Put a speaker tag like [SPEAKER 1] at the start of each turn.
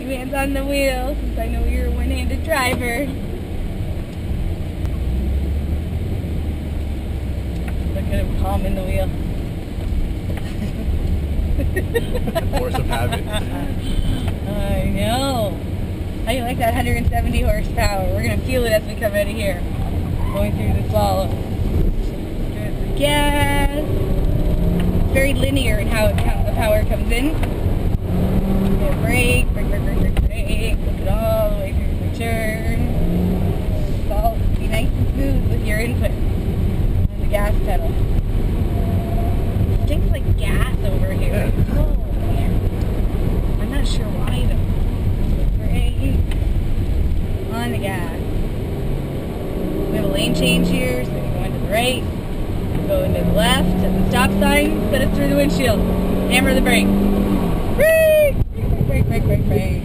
[SPEAKER 1] hands on the wheel since I know you're a one-handed driver. Look at him palming the wheel.
[SPEAKER 2] Force of habit.
[SPEAKER 1] I know. How do you like that 170 horsepower? We're going to feel it as we come out of here. Going through the slalom. Good for gas. It's very linear in how the power comes in. Yeah, brake. Look it all the way through the turn. It's all be nice and smooth with your input on the gas pedal. It stinks like gas over here. Oh, man. I'm not sure why though. Brake. On the gas. We have a lane change here, so you're going to the right. Going to the left at the stop sign, put it through the windshield. Hammer the brake. Brake! Brake, brake, brake, brake, brake.